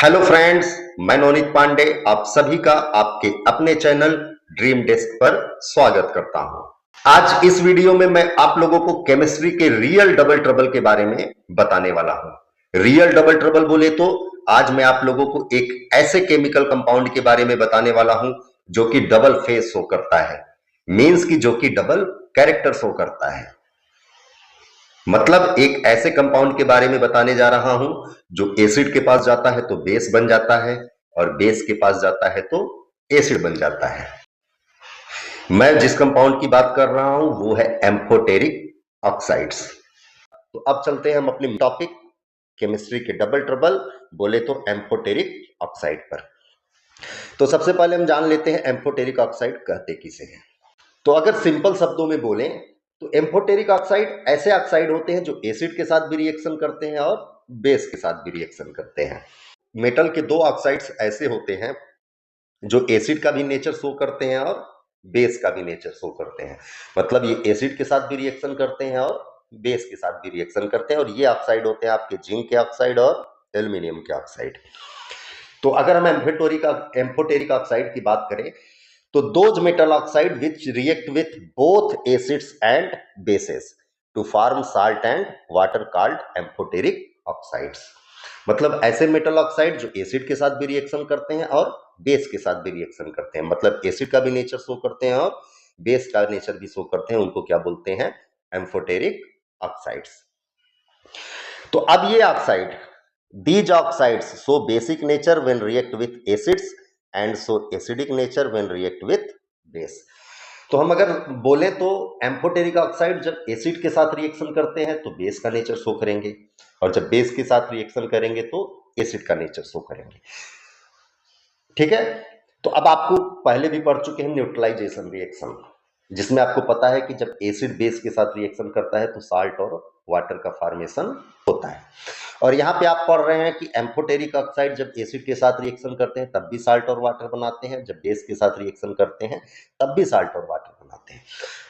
Hello friends, मैं नवनीत पांडे आप सभी का आपके अपने चैनल ड्रीम डेस्क पर स्वागत करता हूं। आज इस वीडियो में मैं आप लोगों को केमिस्ट्री के रियल डबल ट्रबल के बारे में बताने वाला हूं। रियल डबल ट्रबल बोले तो आज मैं आप लोगों को एक ऐसे केमिकल कंपाउंड के बारे में बताने वाला हूं जो कि डबल फेस शो करता है, मींस की जो कि डबल कैरेक्टर शो करता है। मतलब एक ऐसे कंपाउंड के बारे में बताने जा रहा हूं जो एसिड के पास जाता है तो बेस बन जाता है और बेस के पास जाता है तो एसिड बन जाता है। मैं जिस कंपाउंड की बात कर रहा हूं वो है एम्फोटेरिक ऑक्साइड्स। तो अब चलते हैं हम अपने टॉपिक केमिस्ट्री के डबल ट्रबल बोले तो एम्फोटेरिक ऑक्साइड पर। तो सबसे पहले हम जान लेते हैं एम्फोटेरिक ऑक्साइड कहते किसे हैं। तो अगर सिंपल शब्दों में बोलें तो एम्फोटेरिक ऑक्साइड ऐसे ऑक्साइड होते हैं जो एसिड के साथ भी रिएक्शन करते हैं और बेस के साथ भी रिएक्शन करते हैं। मेटल के दो ऑक्साइड्स ऐसे होते हैं जो एसिड का भी नेचर शो करते हैं और बेस का भी नेचर शो करते हैं। मतलब ये एसिड के साथ भी रिएक्शन करते हैं और बेस के साथ भी रिएक्शन करते हैं, और ये ऑक्साइड होते हैं आपके जिंक के ऑक्साइड और एल्यूमिनियम के ऑक्साइड। तो अगर हम एम्फोटेरिक ऑक्साइड की बात करें तो those metal oxide which react with both acids and bases to form salt and water called amphoteric oxides। मतलब ऐसे मेटल ऑक्साइड जो एसिड के साथ भी रिएक्शन करते हैं और बेस के साथ भी रिएक्शन करते हैं, मतलब एसिड का भी नेचर शो करते हैं और बेस का नेचर भी शो करते हैं, उनको क्या बोलते हैं? Amphoteric oxides. तो अब ये oxide, these oxides show basic nature when react with acids and show acidic nature when react with base। तो हम अगर बोलें तो एम्फोटेरिक ऑक्साइड जब एसिड के साथ रिएक्शन करते हैं तो बेस का नेचर शो करेंगे, और जब बेस के साथ रिएक्शन करेंगे तो एसिड का नेचर शो करेंगे। ठीक है, तो अब आपको पहले भी पढ़ चुके हैं न्यूट्रलाइजेशन रिएक्शन, जिसमें आपको पता है कि जब एसिड बेस के साथ रिएक्शन करता है तो साल्ट और वाटर का फॉर्मेशन होता है। और यहाँ पे आप पढ़ रहे हैं कि एम्फोटेरिक ऑक्साइड जब एसिड के साथ रिएक्शन करते हैं तब भी साल्ट और वाटर बनाते हैं, जब बेस के साथ रिएक्शन करते हैं तब भी साल्ट और वाटर बनाते हैं।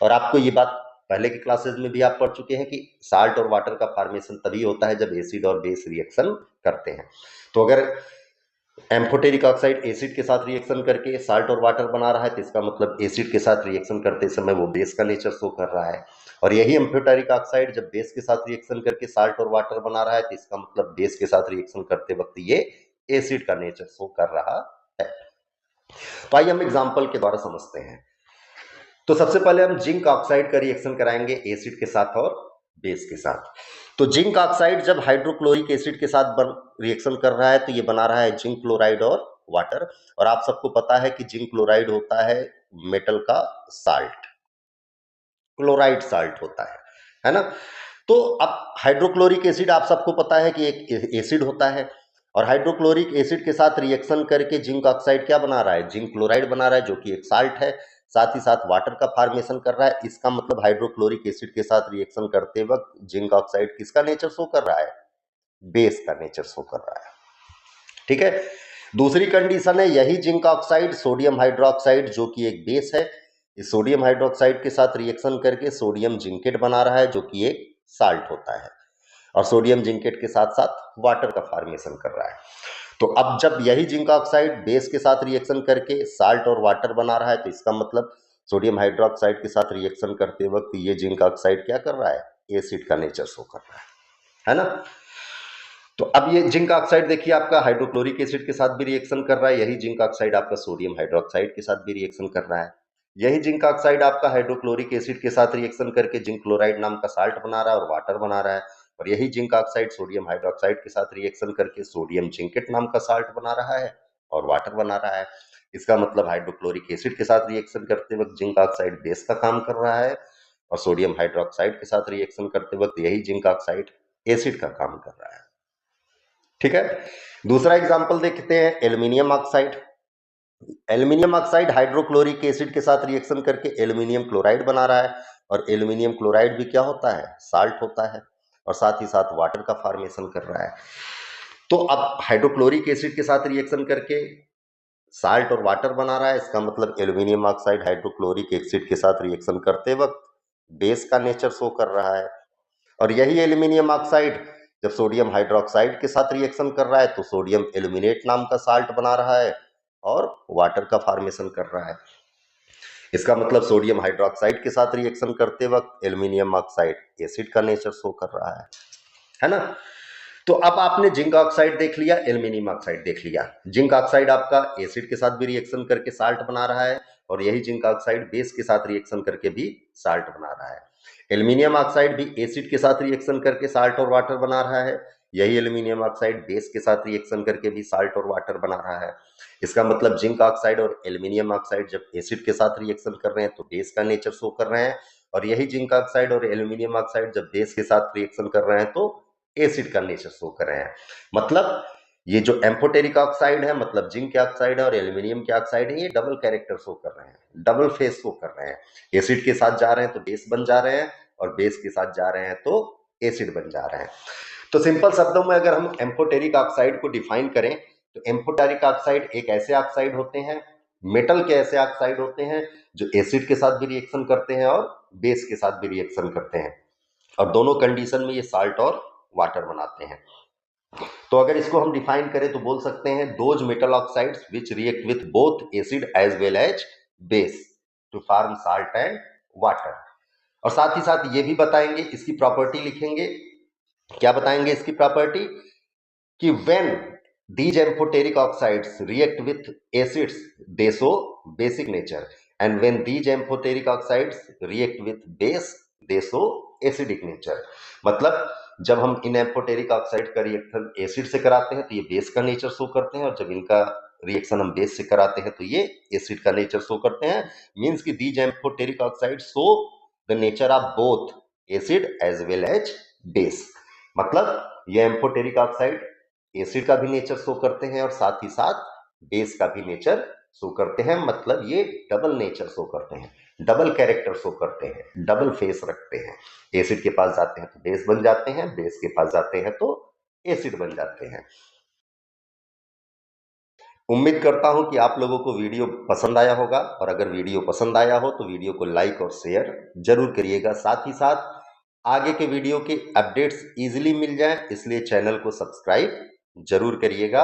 और आपको ये बात पहले के क्लासेस में भी आप पढ़ चुके हैं कि साल्ट और वाटर का फॉर्मेशन तभी होता है जब एसिड और बेस रिएक्शन करते हैं। तो अगर एम्फोटेरिक ऑक्साइड एसिड के साथ रिएक्शन करके साल्ट और वाटर बना रहा है तो इसका मतलब एसिड के साथ रिएक्शन करते समय वो बेस का नेचर शो कर रहा है, और यही एम्फोटेरिक ऑक्साइड जब बेस के साथ रिएक्शन करके साल्ट और वाटर बना रहा है तो इसका मतलब बेस के साथ रिएक्शन करते वक्त ये एसिड का नेचर शो कर रहा है। तो आइए हम एग्जांपल के द्वारा समझते हैं। तो सबसे पहले हम जिंक ऑक्साइड का रिएक्शन कराएंगे एसिड के साथ और बेस के साथ। तो जिंक ऑक्साइड जब हाइड्रोक्लोरिक एसिड के साथ रिएक्शन कर रहा है तो ये बना रहा है जिंक क्लोराइड और वाटर। और आप सबको पता है कि जिंक क्लोराइड होता है मेटल का साल्ट, क्लोराइड साल्ट होता है ना। तो अब हाइड्रोक्लोरिक एसिड आप सबको पता है कि एक एसिड होता है, और हाइड्रोक्लोरिक एसिड के साथ रिएक्शन करके जिंक ऑक्साइड क्या बना रहा है? जिंक क्लोराइड बना रहा है, जो कि एक साल्ट है, साथ ही साथ वाटर का फॉर्मेशन कर रहा है। इसका मतलब हाइड्रोक्लोरिक एसिड के साथ रिएक्शन करते वक्त जिंक ऑक्साइड किसका नेचर शो कर रहा है? बेस का नेचर शो कर रहा है। ठीक है, दूसरी कंडीशन है यही जिंक ऑक्साइड सोडियम हाइड्रोक्साइड जो कि एक बेस है, इस सोडियम हाइड्रोक्साइड के साथ रिएक्शन करके सोडियम जिंकेट बना रहा है जो कि एक साल्ट होता है, और सोडियम जिंकेट के साथ साथ वाटर का फॉर्मेशन कर रहा है। तो अब जब यही जिंक ऑक्साइड बेस के साथ रिएक्शन करके साल्ट और वाटर बना रहा है तो इसका मतलब सोडियम हाइड्रोक्साइड के साथ रिएक्शन करते वक्त ये जिंक ऑक्साइड क्या कर रहा है? एसिड का नेचर शो कर रहा है ना। तो अब ये जिंक ऑक्साइड देखिए आपका हाइड्रोक्लोरिक एसिड के साथ भी रिएक्शन कर रहा है, यही जिंक ऑक्साइड आपका सोडियम हाइड्रोक्साइड के साथ भी रिएक्शन कर रहा है, यही जिंक ऑक्साइड आपका हाइड्रोक्लोरिक एसिड के साथ रिएक्शन करके जिंक क्लोराइड नाम का साल्ट बना रहा है और वाटर बना रहा है, और यही जिंक ऑक्साइड सोडियम हाइड्रोक्साइड के साथ रिएक्शन करके सोडियम जिंकेट नाम का साल्ट बना रहा है और वाटर बना रहा है। इसका मतलब हाइड्रोक्लोरिक एसिड के साथ रिएक्शन करते वक्त जिंक ऑक्साइड बेस का काम कर रहा है, और सोडियम हाइड्रोक्साइड के साथ रिएक्शन करते वक्त यही जिंक ऑक्साइड एसिड का काम कर रहा है। ठीक है, दूसरा एग्जांपल देखते हैं aluminium oxide. Aluminium oxide hydrochloric acid के साथ रिएक्शन करके एल्यूमिनियम क्लोराइड बना रहा है, और एल्यूमिनियम क्लोराइड भी क्या होता है? साल्ट होता है, और साथ ही साथ वाटर का फॉर्मेशन कर रहा है। तो अब हाइड्रोक्लोरिक एसिड के साथ रिएक्शन करके साल्ट और वाटर बना रहा है, इसका मतलब एल्यूमिनियम ऑक्साइड हाइड्रोक्लोरिक एसिड के साथ रिएक्शन करते वक्त बेस का नेचर शो कर रहा है, और यही एल्यूमिनियम ऑक्साइड जब सोडियम हाइड्रोक्साइड के साथ रिएक्शन कर रहा है तो सोडियम एल्यूमिनेट नाम का साल्ट बना रहा है और वाटर का फॉर्मेशन कर रहा है। इसका मतलब सोडियम हाइड्रोक्साइड के साथ रिएक्शन करते वक्त एल्यूमिनियम ऑक्साइड एसिड का नेचर शो कर रहा है ना। तो अब आपने जिंक ऑक्साइड देख लिया, एल्यूमिनियम ऑक्साइड देख लिया। जिंक ऑक्साइड आपका एसिड के साथ भी रिएक्शन करके साल्ट बना रहा है और यही जिंक ऑक्साइड बेस के साथ रिएक्शन करके भी साल्ट बना रहा है। एल्यूमिनियम ऑक्साइड भी एसिड के साथ रिएक्शन करके साल्ट और वाटर बना रहा है, यही एल्यूमिनियम ऑक्साइड बेस के साथ रिएक्शन करके भी साल्ट और वाटर बना रहा है। इसका मतलब जिंक ऑक्साइड और एल्यूमिनियम ऑक्साइड जब एसिड के साथ रिएक्शन कर रहे हैं तो बेस का नेचर शो कर रहे हैं, और यही जिंक ऑक्साइड और एल्यूमिनियम ऑक्साइड जब बेस के साथ रिएक्शन कर रहे हैं तो एसिड का नेचर शो कर रहे हैं। मतलब ये जो एम्फोटेरिक ऑक्साइड है, मतलब जिंक के ऑक्साइड है और एल्यूमिनियम के ऑक्साइड है, ये डबल कैरेक्टर शो कर रहे हैं, डबल फेस शो कर रहे हैं। एसिड के साथ जा रहे हैं तो बेस बन जा रहे हैं और बेस के साथ जा रहे हैं तो एसिड बन जा रहे हैं। तो सिंपल शब्दों में अगर हम एम्फोटेरिक ऑक्साइड को डिफाइन करें तो एम्फोटेरिक ऑक्साइड एक ऐसे ऑक्साइड होते हैं, मेटल के ऐसे ऑक्साइड होते हैं जो एसिड के साथ भी रिएक्शन करते हैं और बेस के साथ भी रिएक्शन करते हैं, और दोनों कंडीशन में ये साल्ट और वाटर बनाते हैं। तो अगर इसको हम डिफाइन करें तो बोल सकते हैं those metal oxides which react with both acid as well as base to form salt and water. और साथ ही साथ ये भी बताएंगे, इसकी प्रॉपर्टी लिखेंगे। क्या बताएंगे इसकी प्रॉपर्टी? कि when these amphoteric oxides react with acids they show basic nature, and when these amphoteric oxides react with base they show acidic nature। मतलब जब हम इन एम्फोटेरिक ऑक्साइड का रिएक्शन एसिड से कराते हैं तो ये बेस का नेचर शो करते हैं, और जब इनका रिएक्शन हम बेस से कराते हैं तो ये एसिड का नेचर शो करते हैं। मीन्स कि these amphoteric oxides show the nature of both acid as well as base। मतलब ये एम्फोटेरिक ऑक्साइड एसिड का भी नेचर शो करते हैं और साथ ही साथ बेस का भी नेचर शो करते हैं। मतलब ये डबल नेचर शो करते हैं, डबल कैरेक्टर शो करते हैं, डबल फेस रखते हैं। एसिड के पास जाते हैं तो बेस बन जाते हैं, बेस के पास जाते हैं तो एसिड बन जाते हैं। उम्मीद करता हूं कि आप लोगों को वीडियो पसंद आया होगा, और अगर वीडियो पसंद आया हो तो वीडियो को लाइक और शेयर जरूर करिएगा। साथ ही साथ आगे के वीडियो के अपडेट्स इजीली मिल जाएं, इसलिए चैनल को सब्सक्राइब जरूर करिएगा।